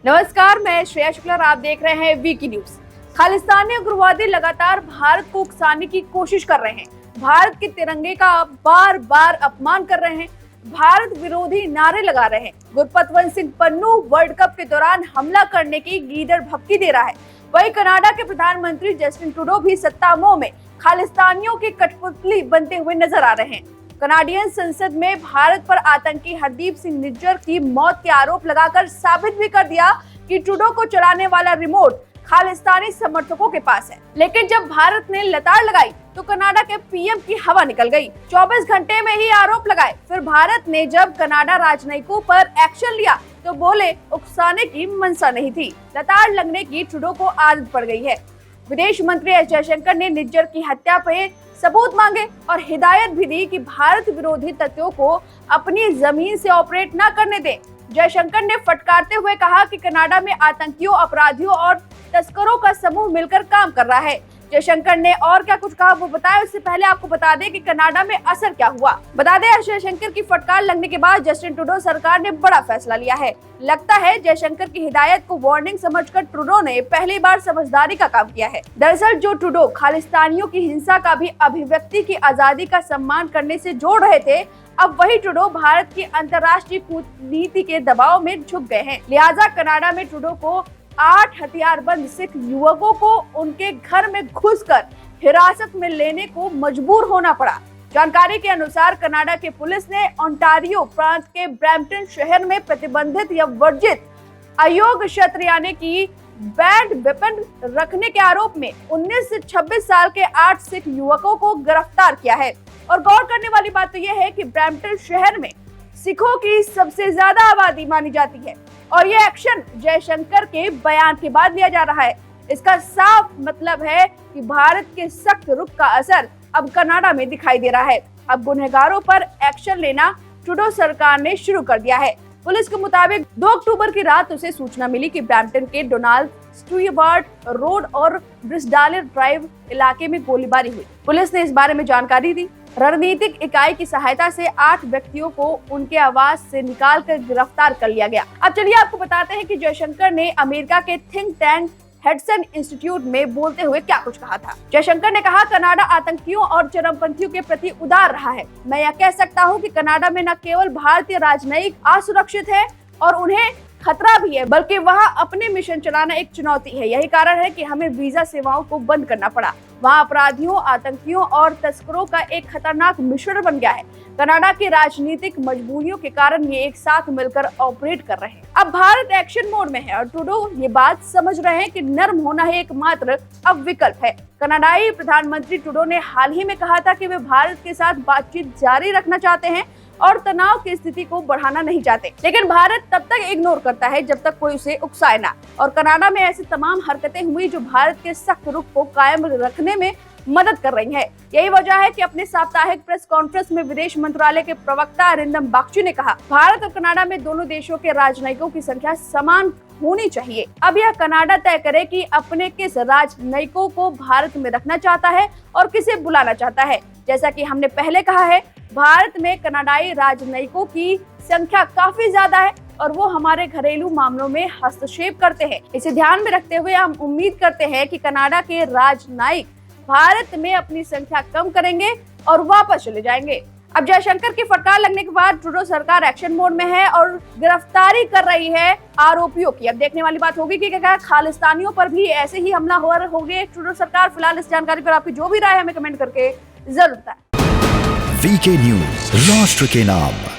नमस्कार, मैं श्रेया शुक्ला और आप देख रहे हैं वीकी न्यूज। खालिस्तानी उग्रवादी लगातार भारत को उकसाने की कोशिश कर रहे हैं, भारत के तिरंगे का बार बार अपमान कर रहे हैं, भारत विरोधी नारे लगा रहे हैं। गुरपतवंत सिंह पन्नू वर्ल्ड कप के दौरान हमला करने की गीदड़ भपकी दे रहा है। वहीं कनाडा के प्रधानमंत्री जस्टिन ट्रूडो भी सत्ता मोह में खालिस्तानियों की कठपुतली बनते हुए नजर आ रहे हैं। कनाडियन संसद में भारत पर आतंकी हरदीप सिंह निज्जर की मौत के आरोप लगाकर साबित भी कर दिया कि ट्रूडो को चलाने वाला रिमोट खालिस्तानी समर्थकों के पास है। लेकिन जब भारत ने लताड़ लगाई तो कनाडा के पीएम की हवा निकल गई। 24 घंटे में ही आरोप लगाए। फिर भारत ने जब कनाडा राजनयिकों पर एक्शन लिया तो बोले उकसाने की मंशा नहीं थी, लताड़ लगने की ट्रूडो को आदत पड़ गई है। विदेश मंत्री एस जयशंकर ने निज्जर की हत्या पे सबूत मांगे और हिदायत भी दी कि भारत विरोधी तत्वों को अपनी जमीन से ऑपरेट न करने दें। जयशंकर ने फटकारते हुए कहा कि कनाडा में आतंकियों, अपराधियों और तस्करों का समूह मिलकर काम कर रहा है। जयशंकर ने और क्या कुछ कहा वो बताएं, उससे पहले आपको बता दें कि कनाडा में असर क्या हुआ। बता दें, जयशंकर की फटकार लगने के बाद जस्टिन ट्रूडो सरकार ने बड़ा फैसला लिया है। लगता है जयशंकर की हिदायत को वार्निंग समझकर ट्रूडो ने पहली बार समझदारी का काम किया है। दरअसल जो ट्रूडो खालिस्तानियों की हिंसा का भी अभिव्यक्ति की आजादी का सम्मान करने से जोड़ रहे थे, अब वही ट्रूडो भारत की अंतर्राष्ट्रीय कूटनीति के दबाव में झुक गए हैं। लिहाजा कनाडा में ट्रूडो को 8 हथियारबंद सिख युवकों को उनके घर में घुसकर हिरासत में लेने को मजबूर होना पड़ा। जानकारी के अनुसार कनाडा के पुलिस ने ओंटारियो प्रांत के ब्रैम्पटन शहर में प्रतिबंधित या वर्जित अयोग्य शस्त्र की बैंड वेपन रखने के आरोप में 19 से 26 साल के 8 सिख युवकों को गिरफ्तार किया है। और गौर करने वाली बात तो यह है कि ब्रैम्पटन शहर में सिखों की सबसे ज्यादा आबादी मानी जाती है और ये एक्शन जयशंकर के बयान के बाद लिया जा रहा है। इसका साफ मतलब है कि भारत के सख्त रुख का असर अब कनाडा में दिखाई दे रहा है। अब गुनहगारों पर एक्शन लेना ट्रूडो सरकार ने शुरू कर दिया है। पुलिस के मुताबिक 2 अक्टूबर की रात उसे सूचना मिली कि ब्रैम्पटन के डोनाल्ड स्टुअर्ट रोड और ब्रिस्डाले ड्राइव इलाके में गोलीबारी हुई। पुलिस ने इस बारे में जानकारी दी। रणनीतिक इकाई की सहायता से 8 व्यक्तियों को उनके आवास से निकालकर गिरफ्तार कर लिया गया। अब चलिए आपको बताते हैं कि जयशंकर ने अमेरिका के थिंक टैंक हेडसन इंस्टीट्यूट में बोलते हुए क्या कुछ कहा था। जयशंकर ने कहा, कनाडा आतंकियों और चरमपंथियों के प्रति उदार रहा है। मैं यह कह सकता हूं कि कनाडा में न केवल भारतीय राजनयिक असुरक्षित है और उन्हें खतरा भी है, बल्कि वहां अपने मिशन चलाना एक चुनौती है। यही कारण है कि हमें वीजा सेवाओं को बंद करना पड़ा। वहां अपराधियों, आतंकियों और तस्करों का एक खतरनाक मिश्रण बन गया है। कनाडा की राजनीतिक मजबूरियों के कारण ये एक साथ मिलकर ऑपरेट कर रहे हैं। अब भारत एक्शन मोड में है और ट्रूडो ये बात समझ रहे हैं कि नर्म होना ही एकमात्र अब विकल्प है। कनाडाई प्रधानमंत्री ट्रूडो ने हाल ही में कहा था कि वे भारत के साथ बातचीत जारी रखना चाहते हैं और तनाव की स्थिति को बढ़ाना नहीं चाहते। लेकिन भारत तब तक इग्नोर करता है जब तक कोई उसे उकसाए ना। और कनाडा में ऐसी तमाम हरकतें हुई जो भारत के सख्त रुख को कायम रखने में मदद कर रही है। यही वजह है कि अपने साप्ताहिक प्रेस कॉन्फ्रेंस में विदेश मंत्रालय के प्रवक्ता अरिंदम बागची ने कहा, भारत और कनाडा में दोनों देशों के राजनयिकों की संख्या समान होनी चाहिए। अब यह कनाडा तय करे कि अपने किस राजनयिकों को भारत में रखना चाहता है और किसे बुलाना चाहता है। जैसा कि हमने पहले कहा है, भारत में कनाडाई राजनयिकों की संख्या काफी ज्यादा है और वो हमारे घरेलू मामलों में हस्तक्षेप करते हैं। इसे ध्यान में रखते हुए हम उम्मीद करते हैं कि कनाडा के राजनयिक भारत में अपनी संख्या कम करेंगे और वापस चले जाएंगे। अब जयशंकर की फटकार लगने के बाद ट्रूडो सरकार एक्शन मोड में है और गिरफ्तारी कर रही है आरोपियों की। अब देखने वाली बात होगी कि क्या खालिस्तानियों पर भी ऐसे ही हमला होगी ट्रूडो सरकार। फिलहाल इस जानकारी पर आपकी जो भी राय है हमें कमेंट करके जरूर बताएं। वीके न्यूज, राष्ट्र के नाम।